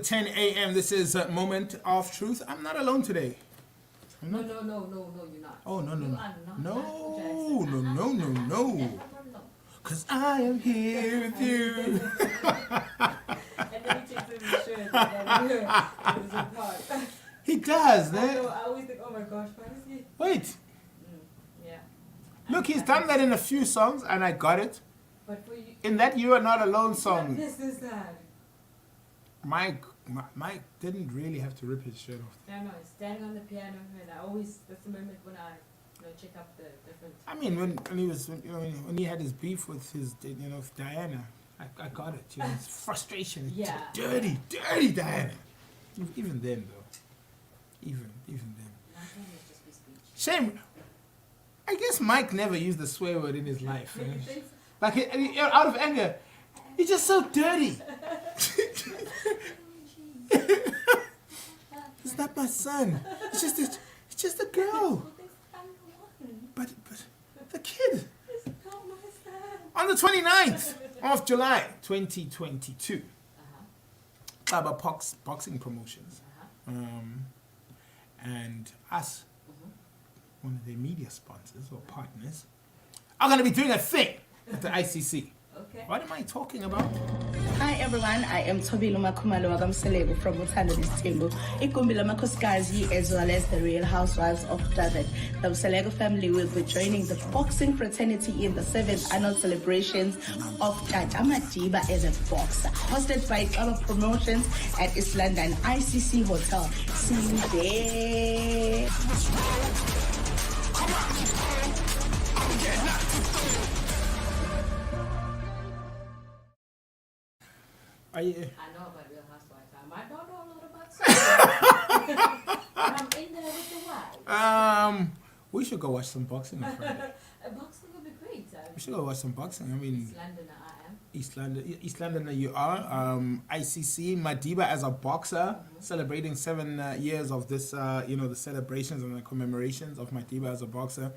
10 a.m. This is a moment of truth. I'm not alone today. No, you're not. Oh, no. You are not. No. Because I am here with you. And then he takes off his shirt and then it was a part. He does, I always think, oh my gosh, why is he? Wait. Yeah. Look, he's done that in a few songs and I got it. But for you, In that You Are Not Alone song, this is sad. Mike didn't really have to rip his shirt off. I know, standing on the piano, and that's the moment when I check up the different. I mean, when he had his beef with his, with Diana, I got it. His frustration. Yeah. Dirty Diana. Even then, though. Even then. Nothing is just be speech. Shame. I guess Mike never used the swear word in his life. Like, out of anger. He's just so dirty. It's not my son. It's just a girl. But the kid. On the 29th of July, 2022. About boxing promotions. And us, one of their media sponsors or partners, are going to be doing a thing at the ICC. Okay. What am I talking about? Hi everyone, I am Tobilo Makumalo Wagamselego from Utanda Distimbo. Ikumbila Makoskazi as well as the Real Housewives of David. The Mselego family will be joining the boxing fraternity in the 7th annual celebrations of Tata Madiba as a boxer. Hosted by Club Promotions at East London ICC Hotel. See you there. Are you? I know about Real Housewives. I might not know a lot about something. I'm in there with the wives. We should go watch some boxing on Friday. Boxing would be great. We should go watch some boxing. I mean, East Londoner I am. East Londoner you are. ICC Madiba as a boxer, celebrating 7 years of this. The celebrations and the commemorations of Madiba as a boxer.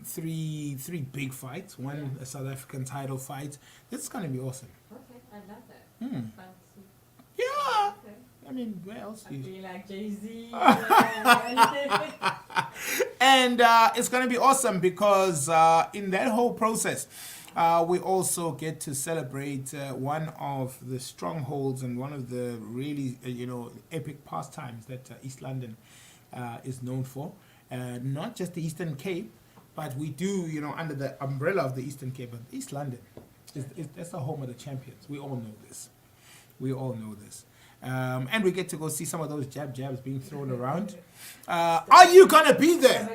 Three big fights. One a South African title fight. This is gonna be awesome. Okay, I love that. Fantasy. Yeah. Okay. I mean, where else? I feel like Jay-Z. And it's going to be awesome because in that whole process, we also get to celebrate one of the strongholds and one of the really, epic pastimes that East London is known for. Not just the Eastern Cape, but we do, under the umbrella of the Eastern Cape, but East London, that's the home of the champions. We all know this. And we get to go see some of those jabs being thrown around. Are you going to be there?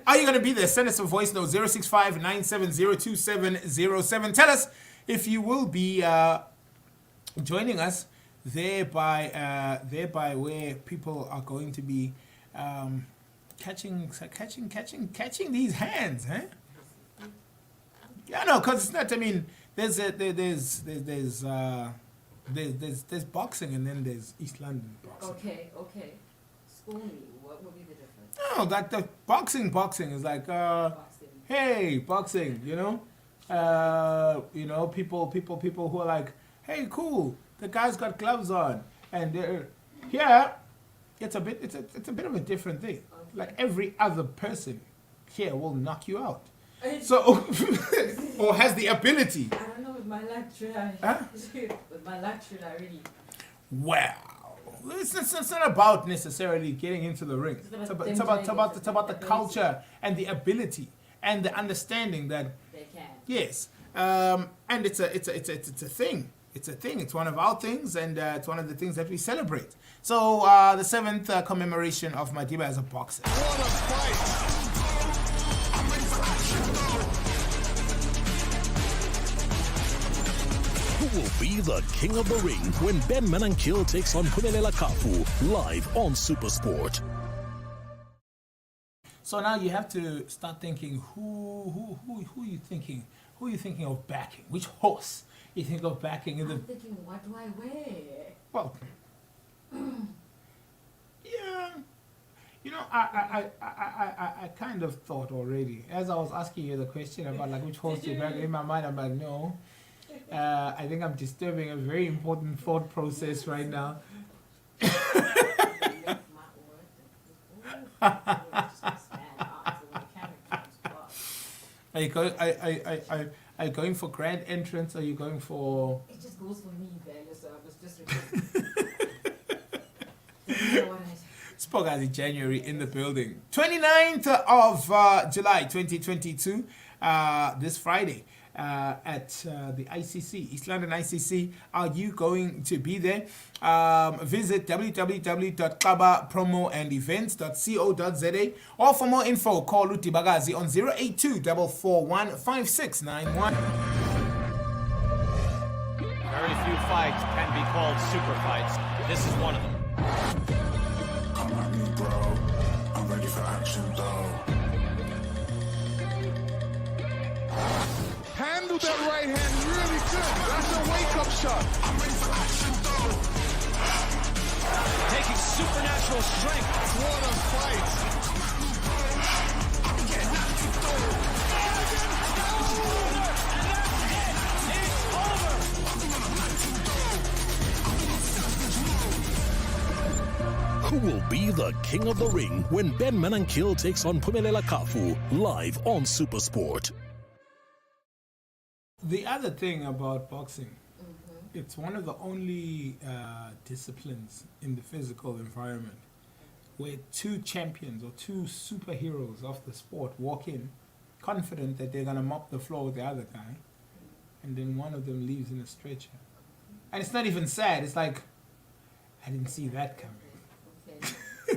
Are you going to be there? Send us a voice note, 065-970-2707. Tell us if you will be joining us there by where people are going to be catching these hands, huh? Yeah, no, because it's not. I mean, there's boxing and then there's East London boxing. Okay. School me. What would be the difference? No, like the boxing is like, hey, boxing. People who are like, hey, cool. The guy's got gloves on, and here, it's a bit of a different thing. Okay. Like every other person here will knock you out. So, or has the ability. I don't know with my luck, should I? Huh? With my luck, should I really? Wow. It's not about necessarily getting into the ring. It's about the culture and the ability and the understanding that They can. yes, and it's a thing. It's a thing. It's one of our things, and it's one of the things that we celebrate. So the 7th commemoration of Madiba as a boxer. What a fight! Who will be the king of the ring when Ben Manankil takes on Pumelela Kafu live on Supersport? So now you have to start thinking who you thinking? Who are you thinking of backing? Which horse you think of backing in the? I'm thinking, what do I wear? Well, yeah. I kind of thought already as I was asking you the question about like which horse you back in my mind. I'm like, no. I think I'm disturbing a very important thought process right now. Are you going? Are you going for grand entrance? Or are you going for? It just goes for me, Bella. So I was just. You know what I said. Spogazi January in the building. 29th of July 2022, this Friday at the ICC, East London ICC. Are you going to be there? Visit www.kabapromoandevents.co.za or for more info, call Luti Bagazi on 082 441 5691. Very few fights can be called super fights. This is one of them. Come at me, bro. I'm ready for action, though. Handle that right hand really good. That's a wake-up shot. I'm ready for action, though. Taking supernatural strength. What a fight. I'm getting active, though. Who will be the king of the ring when Ben Manankil takes on Phumelela Kafu live on Supersport? The other thing about boxing, it's one of the only disciplines in the physical environment where two champions or two superheroes of the sport walk in confident that they're going to mop the floor with the other guy, and then one of them leaves in a stretcher. And it's not even sad. It's like, I didn't see that coming. Okay.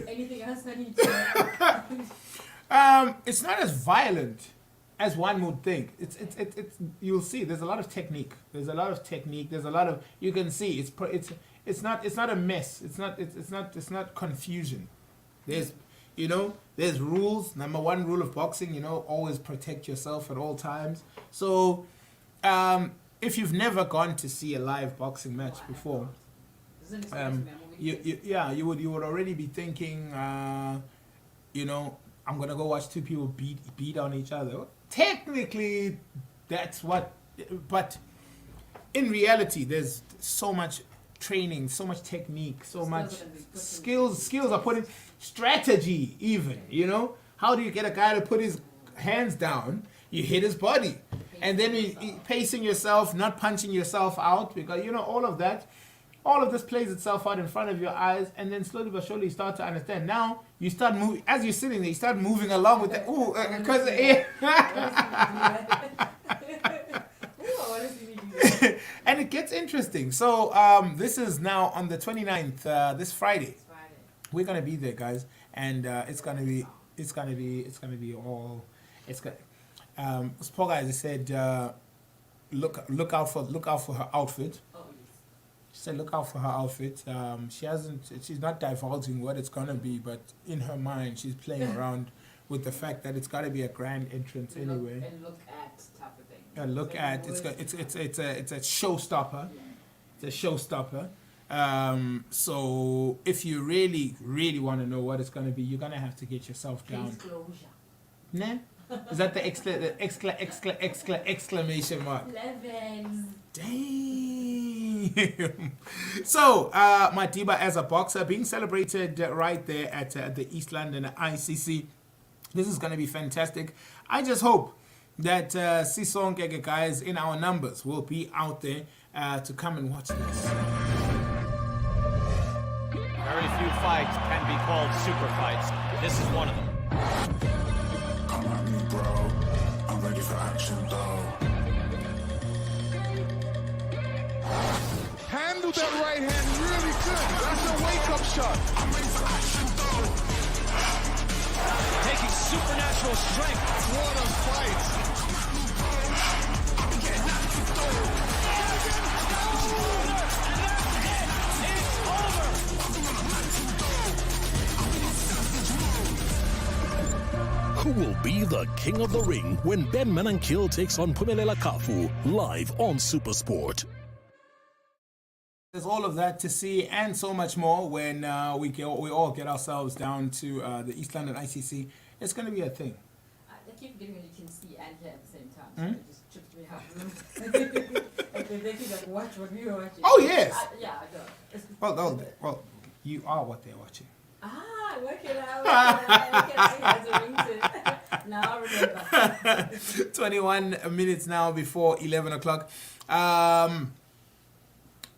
Anything else I need to It's not as violent as one would think. It's you'll see. There's a lot of technique. There's a lot of you can see. It's not a mess. It's not confusion. There's rules. Number one rule of boxing, always protect yourself at all times. So, if you've never gone to see a live boxing match before, you would already be thinking, I'm gonna go watch two people beat on each other. Technically, that's what, but in reality, there's so much training, so much technique, so much skills are put in, strategy even, how do you get a guy to put his hands down? You hit his body, and then pacing yourself, not punching yourself out, because all of this plays itself out in front of your eyes, and then slowly but surely you start to understand. Now you start moving as you're sitting there. You start moving along with the because and it gets interesting. So this is now on the 29th, this Friday. We're gonna be there, guys, and it's gonna be all. Spoga, as I said, look out for her outfit. She said, look out for her outfit. She's not divulging what it's going to be, but in her mind, she's playing around with the fact that it's got to be a grand entrance anyway. And look at type of thing. And look at, it's a showstopper. It's a showstopper. So if you really, really want to know what it's going to be, you're going to have to get yourself down. Nah? Is that the exclamation mark? 11. Damn. So, Madiba as a boxer being celebrated right there at the East London ICC. This is going to be fantastic. I just hope that Sisonke guys in our numbers will be out there to come and watch this. Very few fights can be called super fights. This is one of them. Come at me, bro. I'm ready for action, though. Handle that right hand really good. That's a wake-up shot. I'm ready for action, though. Taking supernatural strength. What a fight. I'm getting active, though. Who will be the king of the ring when Ben Manankil takes on Phumelela Kafu live on Supersport? There's all of that to see and so much more when we all get ourselves down to the East London ICC. It's going to be a thing. I keep getting you can see and hear at the same time. So it just tripped me Like they could like watch what we were watching. Oh, yes. Yeah, I know. Well, you are what they're watching. Work it out. Has a ring to it. Now I remember. 21 minutes now before 11 o'clock. How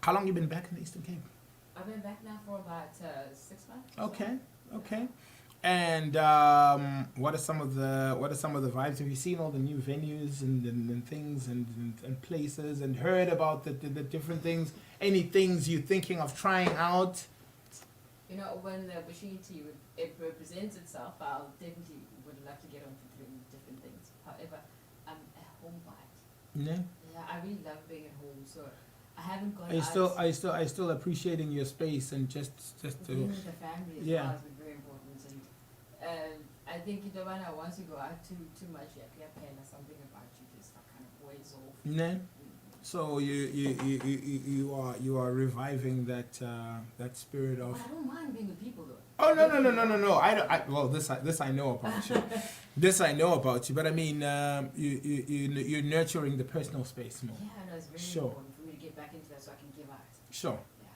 long you been back in the Eastern Cape? I've been back now for about 6 months. Okay. And what are some of the vibes? Have you seen all the new venues and things and places and heard about the different things? Any things you're thinking of trying out? You know, when the opportunity it represents itself, I'll definitely would love to get onto doing different things. However, I'm a homebite. Yeah. Yeah, I really love being at home, so I haven't gone Are you still appreciating your space and just being to with the family as yeah. well has been very important. And I think you know when once you go out too much, yeah, something about you just kind of weighs off. yeah. So you are reviving that spirit of. I don't mind being with people though. Oh no! Well, this I know about you. This I know about you. But I mean, you're nurturing the personal space more. Yeah, no, it's very Sure. important for me to get back into that so I can give out. Sure. Yeah.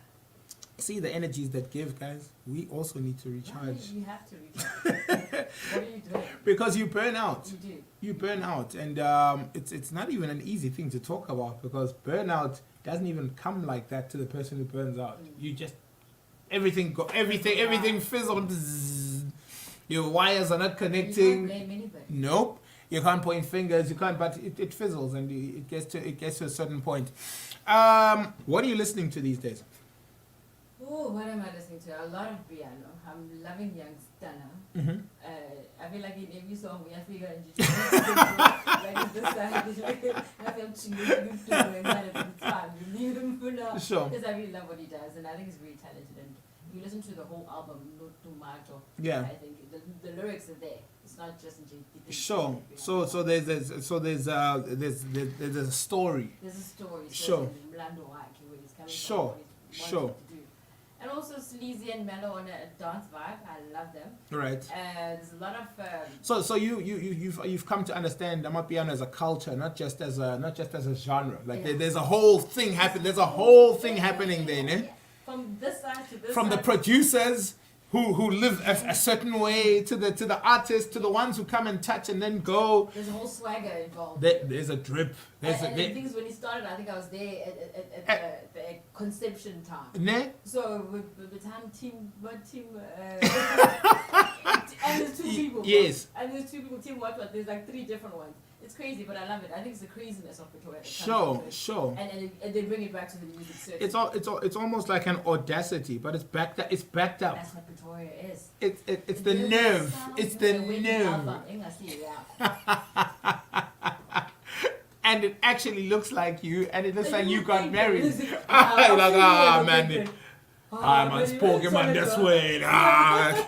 See the energies that give, guys. We also need to recharge. You have to recharge. What are you doing? Because you burn out. You do. You burn out, and it's not even an easy thing to talk about because burnout doesn't even come like that to the person who burns out. You just everything fizzled. Your wires are not You connecting. can't blame anybody. Nope. You can't point fingers. You can't. But it fizzles, and it gets to a certain point. What are you listening to these days? Oh, what am I listening to? A lot of piano. I'm loving Young Stunner. Mm-hmm. I feel like in every song we have figured out like this side. Leave them for now. Sure. Because I really love what he does, and I think he's really talented. And if you listen to the whole album, not too much of. Yeah. I think the lyrics are there. It's not just in JT. Sure. So there's a story. There's a story. Sure. Mlando Wake, where he's coming Sure. from, what he's Sure. wanting to do. And also sleazy and mellow on a dance vibe. I love them. Right. There's a lot of. So you've come to understand Amapiano as a culture, not just as a genre. Like Yeah. there's a whole thing happen. There's a whole thing happening there, né? From this side to this From the side. producers who live a certain way to the artists to the ones who come and touch and then go. There's a whole swagger involved. There's a drip. There's and the thing is, when he started, I think I was there at the conception time. ne? So with the time and there's two people. Yes. And there's two people, team what? There's like 3 different ones. It's crazy, but I love it. I think it's the craziness of Pretoria. that comes into it. Sure. And they bring it back to the music circuit. It's almost like an audacity, but it's backed up. That's what Pretoria is. It's the nerve. It's the nerve. And it actually looks like you, and it looks like you got married. Man. I'm unspoken man this way. That's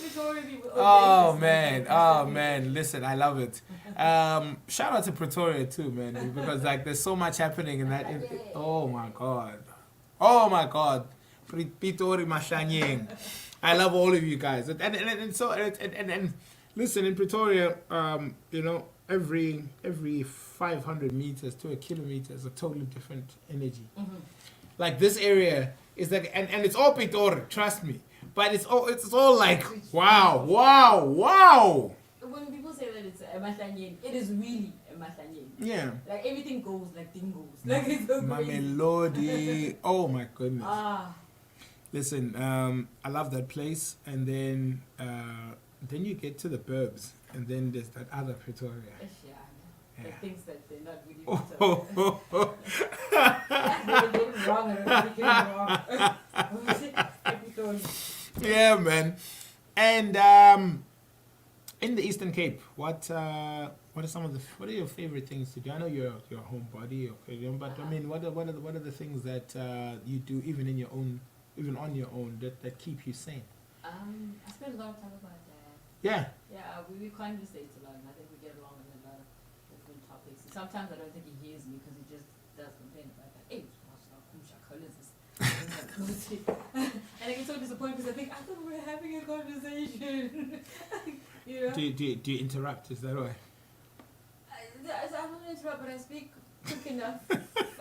Pretoria people. Oh man, listen, I love it. Shout out to Pretoria too, man, because like there's so much happening in that. Oh my god. Pitori Mashanyeng. I love all of you guys, and listen, in Pretoria, every 500 meters to a kilometer is a totally different energy. Mm-hmm. Like this area is like, and it's all Pitori, trust me. But it's all like, wow. When people say that it's a Mahlanyeni, it is really a Mahlanyeni. Yeah. Like everything goes like dingos. Like it's so My crazy. melody. Oh my goodness. Ah. Listen, I love that place, and then you get to the burbs, and then there's that other Pretoria. The Yeah. things that they're not really Oh. They're getting wrong and everything wrong. Yeah, man. And in the Eastern Cape, what are your favorite things to do? I know you're a homebody, okay, but I mean, what are the things that you do even on your own that keep you sane? I spend a lot of time with my dad. Yeah. Yeah, we conversate a lot, and I think we get along on a lot of different topics. Sometimes I don't think he hears me because he just does complain about that. Hey, and I get so disappointed because I think I thought we were having a conversation. You know? Do you interrupt? Is that why? I don't interrupt, but I speak quick enough,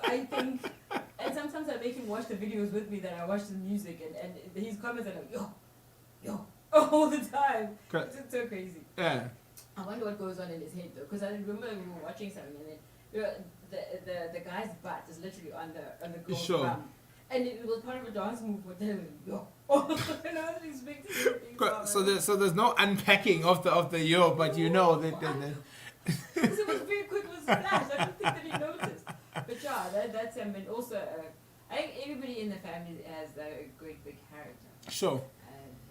I think. And sometimes I make him watch the videos with me that I watch the music, and his comments are like, yo, all the time. It's so crazy. Yeah. I wonder what goes on in his head though, because I remember we were watching something, and then the guy's butt is literally on the girl's bum, and it was part of a dance move for them. Yo, and I wasn't expecting anything. So there's no unpacking of the yo, but you know that. Because it was very quick, it was flash. I didn't think that he noticed. But yeah, that's him, and also I think everybody in the family has a great big character. Sure.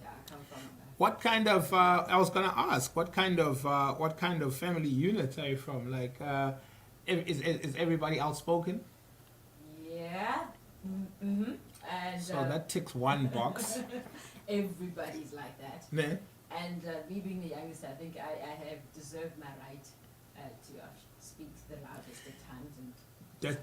Yeah, I come from. What kind of? I was gonna ask. What kind of family unit are you from? Like, is everybody outspoken? Yeah. Mm-hmm. And so that ticks one box. Everybody's like that. Yeah. And me being the youngest, I think I have deserved my right to speak the loudest at times. And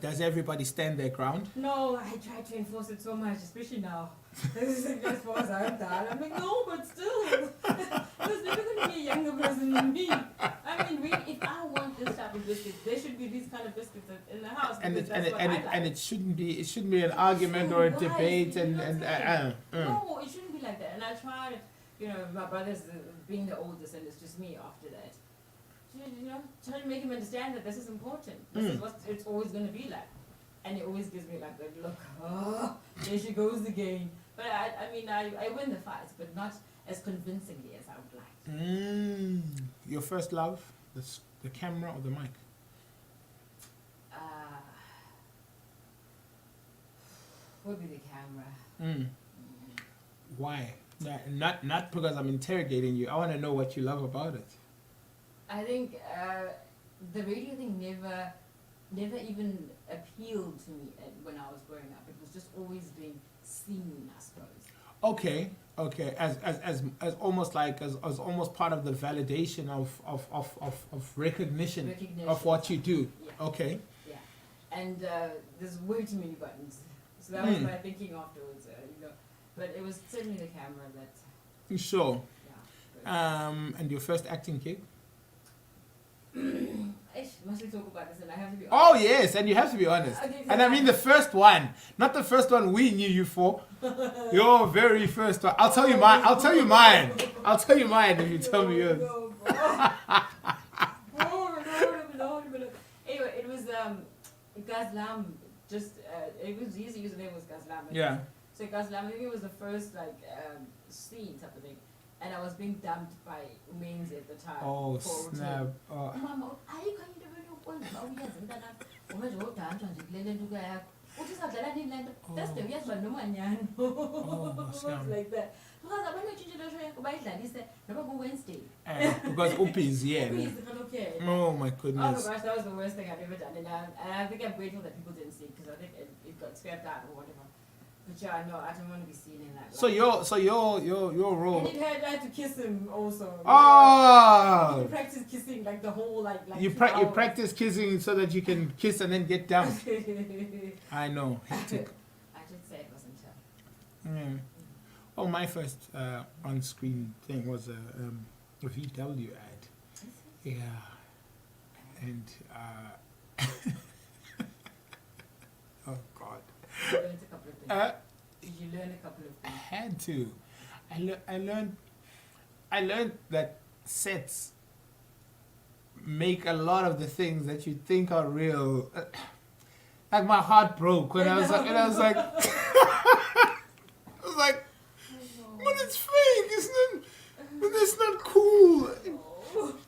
does everybody stand their ground? no, I try to enforce it so much, especially now. This is like, as far as I'm done. I'm like, no, but still, there's never going to be a younger person than me. I mean, really, if I want this type of biscuit, there should be these kind of biscuits in the house. And it shouldn't be an It's argument so or a wise, debate you know what I'm saying? and No, it shouldn't be like that. And I tried, my brother's being the oldest, and it's just me after that. Trying to make him understand that this is important. This is what it's always going to be like. And it always gives me like the look, oh, there she goes again. But I mean, I win the fights, but not as convincingly as I would like. Your first love, the camera or the mic? Would be the camera. Why? Not because I'm interrogating you. I want to know what you love about it. I think the radio thing never even appealed to me when I was growing up. It was just always being seen, I suppose. Okay. As almost like as almost part of the validation of recognition of what you do. Yeah. Okay. Yeah, and there's way too many buttons. So that was my thinking afterwards. But it was certainly the camera that. Sure. Yeah. And your first acting gig? Must we talk about this? And I have to be honest. Oh yes, and you have to be honest. Okay, so and I mean the first one, not the first one we knew you for. Your very first one. I'll tell you mine. I'll tell you mine if you tell me yours. Anyway, it was Gazlam. Just it was his username was Gazlam. Yeah. So Gazlam, I think it was the first scene type of thing. And I was being dumped by Umenzi at the time. Oh, for snap. Mama, ayikho into ebekwenza uyenza umntanami. Umenze uyodanjwa nje kule lento yakho. Uthi sadlala nini lento? That's the uyazi ba noma nyani. It was like that. Because abantu etshintshe le show yakho bayidlalise noma ku-Wednesday. Because Upi's yeah. Okay. Oh my Oh goodness. my gosh, that was the worst thing I've ever done. And I think I'm grateful that people didn't see it because I think it got scrapped out or whatever. But yeah, no, I don't want to be seen in that. So your role. And I had to kiss him also. Oh. You practice kissing like the whole like. You practice kissing so that you can kiss and then get down. I know. Hectic. I did say it wasn't her. Yeah. Oh, my first on-screen thing was a VW ad. Yeah. And oh God. You learned a couple of things. Did you learn a couple of I things? had to. I learned that sets make a lot of the things that you think are real. Like my heart broke when I was like, but it's fake. It's not cool.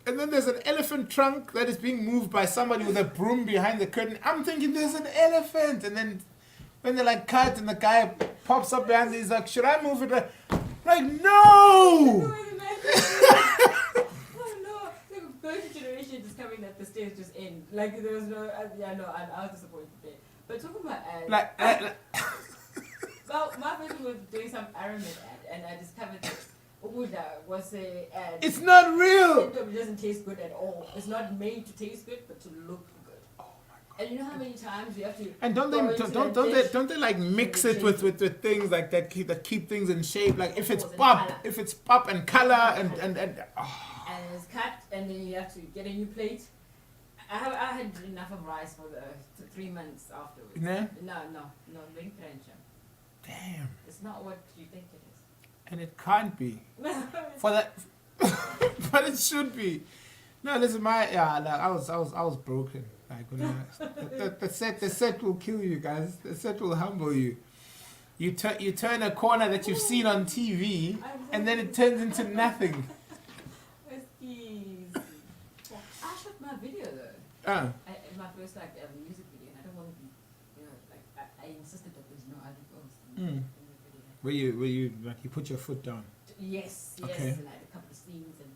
And then there's an elephant trunk that is being moved by somebody with a broom behind the curtain. I'm thinking there's an elephant, and then when they like cut and the guy pops up behind, he's like, "Should I move it?" Like, no. Oh no! The first generation is coming that the stage just end. Like there was no. I was disappointed there. But talking about well, my friend was doing some Arabic ad, and I discovered that Uda was a ad. It's not real. It doesn't taste good at all. It's not made to taste good, but to look good. Oh my God. And you know how many times you have to. And don't they like mix it with things like that keep things in shape? Like if it's pop and color and And it's cut, and then you have to get a new plate. I had enough of rice for the 3 months afterwards. No? No, very crunchy. Damn. It's not what you think it is. And it can't be. For that, but it should be. No, listen, I was broken. Like when the set will kill you guys. The set will humble you. You turn a corner that you've seen on TV, and then it turns into nothing. Excuse. I shot my video though. My first music video, and I don't want to be, I insisted that there's no other girls in the video. Where you like you put your foot down. Yes, Okay. and I had a couple of scenes, and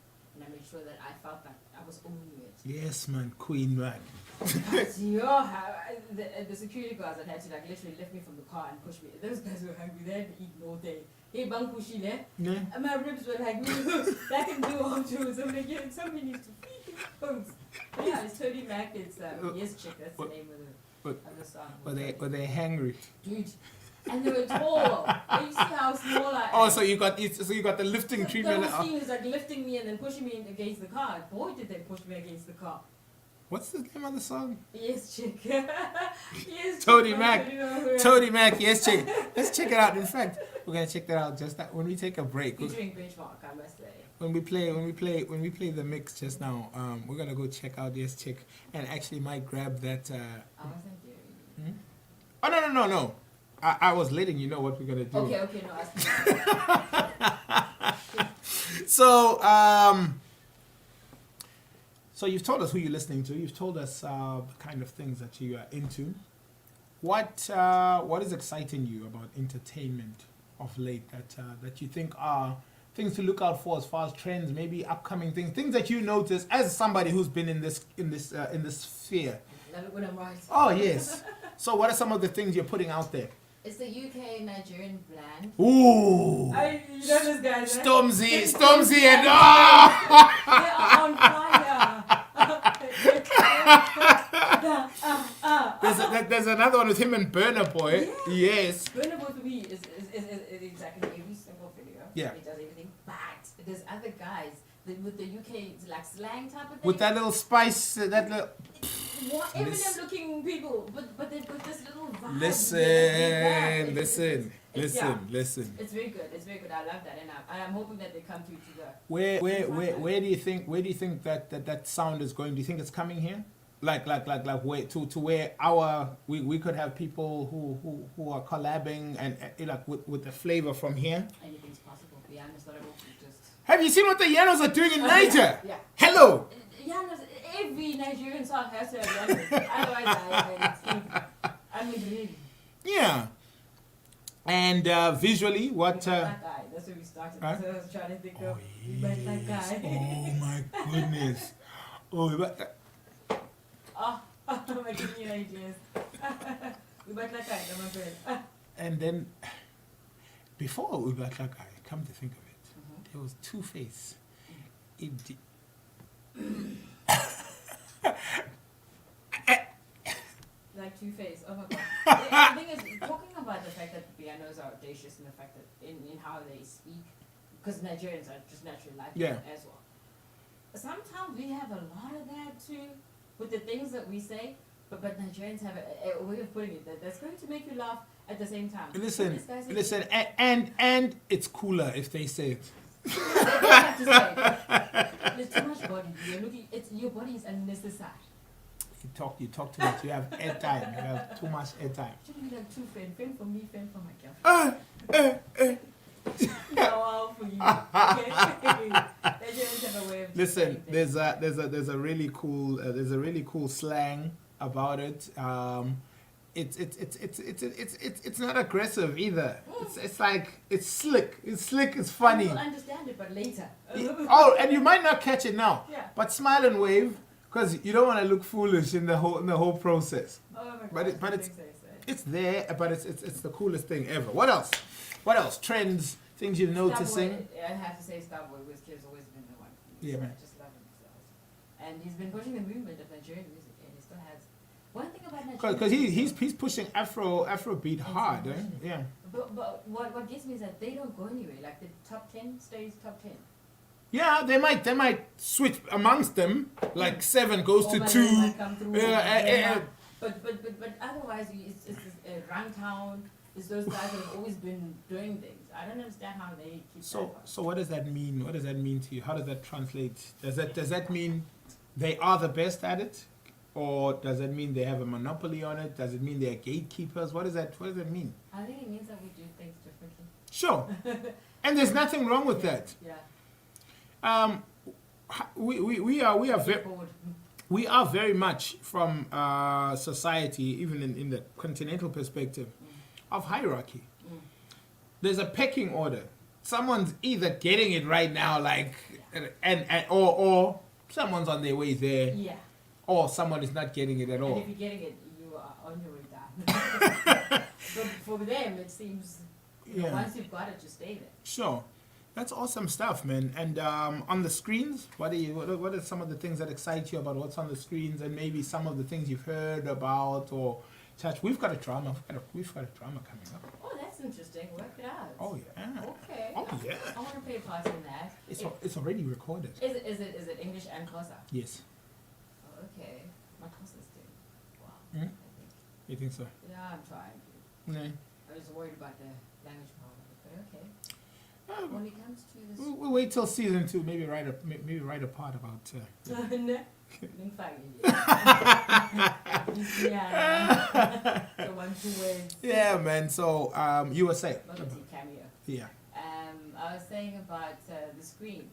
I made sure that I felt like I was owning it. Yes, man, queen, man. The security guards that had to literally lift me from the car and push me. Those guys were hungry. They had to eat all day. Hey, Bankushi, Yeah. and my ribs were like, back and do all too. So somebody needs to feed these folks. But yeah, it's Tony Mac. It's Yes Chick. That's the name of the song. Were they hangry? Dude. And they were tall. And you see how small I am. Oh, so you got the lifting So treatment. the whole scene was like lifting me and then pushing me against the car. Boy, did they push me against the car. What's the name of the song? Yes, Chick. Yes, Tony Chick. Mac. Tony Mac, Yes Chick. Let's check it out. In fact, we're gonna check that out just when we take a break. Featuring Benchmark, I must say. When we play the mix just now, we're gonna go check out Yes Chick and actually might grab that. I wasn't there. Oh no. I was letting you know what we're gonna do. Okay, no. So you've told us who you're listening to. You've told us the kind of things that you are into. What is exciting you about entertainment of late that you think are things to look out for as far as trends, maybe upcoming things that you notice as somebody who's been in this sphere? Love it when I'm right. Oh yes. So what are some of the things you're putting out there? It's the UK Nigerian blend. Ooh. You know this guy, right? Stormzy, and They are on fire. There's another one with him and Burna Boy. Yeah. Yes. Burna Boy for me is exactly every single video. Yeah. He does everything, but there's other guys with the UK slang type of thing. With that little spice, that little. Eminem looking people, but they've got this little vibe. Listen. It's very good. I love that, and I'm hoping that they come to the. Where do you think that sound is going? Do you think it's coming here? Like where to where we could have people who are collabing and like with the flavor from here. Anything's possible. Yeah, I'm just not able to just. Have you seen what the Yanos are doing in Niger? Yeah. Hello. Yanos, every Nigerian song has to have Yanos. Otherwise, I mean, really. Yeah. And visually, what? That guy. That's where we started. Huh? So I was trying to think of that guy. Oh my goodness. I'm giving you ideas. We like that guy, my friend. And then, before we like that guy, come to think of it, there was Two-Face. Like Two-Face. Oh my god. The thing is, talking about the fact that the pianos are audacious and the fact that in how they speak, because Nigerians are just naturally like that as well. Sometimes we have a lot of that too, with the things that we say, but Nigerians have a way of putting it that's going to make you laugh at the same time. Listen, and it's cooler if they say it. They have to say, there's too much body. Your body is unnecessary. You talk too much. You have airtime. You have too much airtime. Shouldn't be like two friends. Friend for me, friend for my girlfriend. Now all for you. Okay. Nigerians have a way of Listen, saying there's a really cool slang about it. It's not aggressive either. It's like it's slick. It's funny. You'll understand it, but later. Oh, and you might not catch it now. Yeah. But smile and wave, because you don't want to look foolish in the whole process. Oh my God. But it's there. But it's the coolest thing ever. What else? Trends, things you're noticing. Starboy, I have to say, Starboy Whiskey's always been the one. Yeah, man. I just love him so. And he's been pushing the movement of Nigerian music, and he still has. One thing about Nigerian Because he's pushing Afrobeat hard, eh? Yeah. But what gets me is that they don't go anywhere. Like the top 10 stays top 10. Yeah, they might switch amongst them. Like 7 goes Or to Malay 2. might come through, Yeah, but otherwise, it's Runtown. It's those guys that have always been doing things. I don't understand how they keep. So what does that mean? What does that mean to you? How does that translate? Does that mean they are the best at it, or does that mean they have a monopoly on it? Does it mean they're gatekeepers? What does that mean? I think it means that we do things differently. Sure, and there's nothing wrong with that. Yeah. We are very. Forward. We are very much from society, even in the continental perspective, of hierarchy. There's a pecking order. Someone's either getting it right now, like, or someone's on their way there, Yeah. or someone is not getting it at And all. if you're getting it, you are on your way down. But for them, it seems Yeah. once you've got it, you stay there. Sure, that's awesome stuff, man. And on the screens, what are some of the things that excite you about what's on the screens, and maybe some of the things you've heard about or touched? We've got a drama. We've got a drama coming up. Oh, that's interesting. Work it out. Oh yeah. Okay. Oh yeah. I want to play a part in that. It's already recorded. Is it English and Xhosa? Yes. Oh, okay. My Xhosa is doing wow. Hmm? I think. You think so? Yeah, I'm trying to. No. I was worried about the language part of it, but okay. Um, When it comes to this. we'll wait till season 2. Maybe write a part about. No. Yeah. The one who wins. Yeah, man. So you were saying. Mobility cameo. Yeah. I was saying about the screen.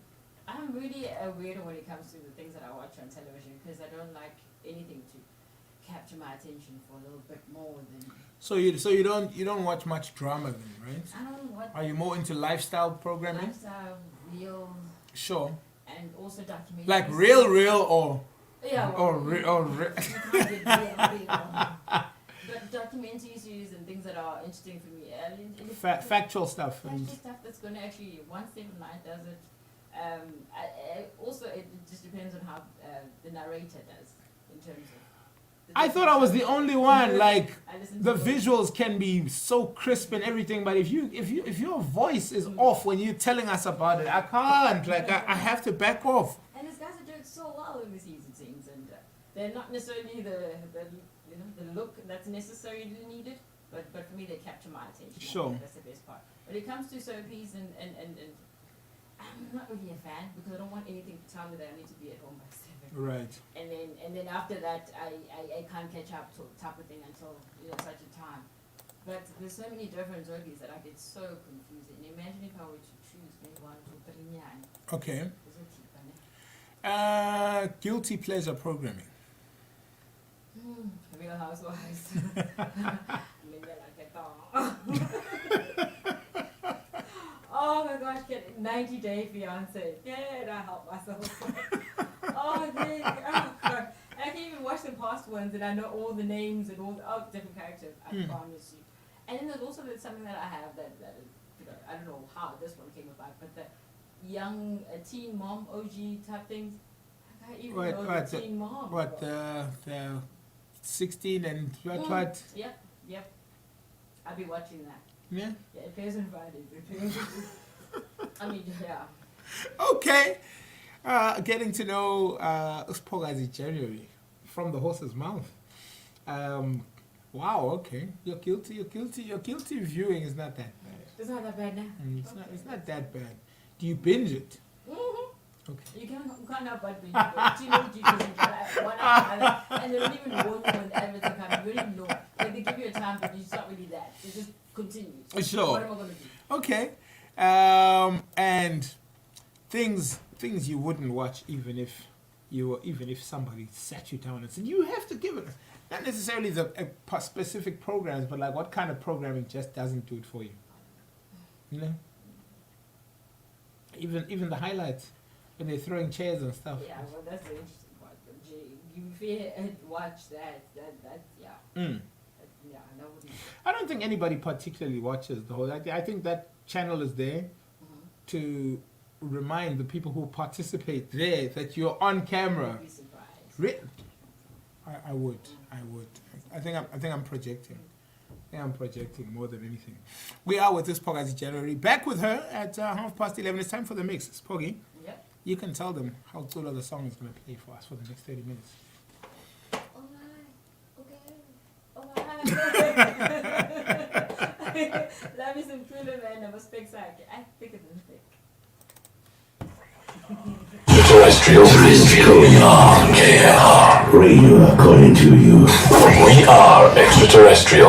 I'm really a weirdo when it comes to the things that I watch on television because I don't like anything to capture my attention for a little bit more than. So you don't watch much drama then, right? I don't watch Are you more into lifestyle programming? lifestyle, real, Sure. and also documentaries. Like real or Yeah. or re- or re- you can't get real. But documentary series and things that are interesting for me. factual stuff. Actually, And stuff that's going to actually, once 7 9 does it. Also, it just depends on how the narrator does in terms of. I thought I was the only one. Like I listen to the both. visuals can be so crisp and everything, but if your voice is off when you're telling us about it, I can't. Like I have to back off. And these guys are doing so well overseas, it seems, and they're not necessarily the look that's necessarily needed, but for me they capture my attention. Sure. That's the best part. When it comes to soapies and I'm not really a fan because I don't want anything to tell me that I need to be at home by 7. Right. And then after that I can't catch up to type of thing until such a time. But there's so many different soapies that I get so confusing. Imagine if I were to choose maybe 1, 2, 3 nyani. Okay. Is it Guilty pleasure programming. Real Housewives. Maybe I like it all. Oh my gosh, 90 Day Fiance. Can I help myself? Oh God. I can't even watch the past ones and I know all the names and all the different characters. I promise you. And then there's also something that I have that I don't know how this one came about, but the young teen mom OG type things. I can't even know the teen mom. What the 16 and what? Yep. I'll be watching that. Yeah. Yeah, it plays on Fridays. I mean, yeah. Okay. Getting to know Uspogazi January from the horse's mouth. Wow, okay. You're guilty. Your guilty viewing is not that bad. It's not that bad now. It's not that bad. Do you binge it? Mm-hmm. Okay. You can't help but be teenage Jesus one after the other, and they don't even warn you when the adverts are coming. You don't even know. Like they give you a time, but it's not really that. It just continues. Sure. What am I gonna do? Okay. And things you wouldn't watch even if somebody sat you down and said you have to give it. Not necessarily the specific programs, but like what kind of programming just doesn't do it for you. You know. Even the highlights when they're throwing chairs and stuff. Yeah, well, that's the interesting part. If you watch that, yeah. Yeah, that would be. I don't think anybody particularly watches the whole. I think that channel is there to remind the people who participate there that you're on camera. You'd be surprised. I would. I think I'm projecting. I think I'm projecting more than anything. We are with this Pogazi January. Back with her at 11:30. It's time for the mix. It's Pogi. Yep. You can tell them how Tula the song is going to play for us for the next 30 minutes. Oh my, okay, oh my. Love me some Tula, man. I was thick side. I thicker than thick. Terrestrial KR radio according to you. We are extraterrestrial.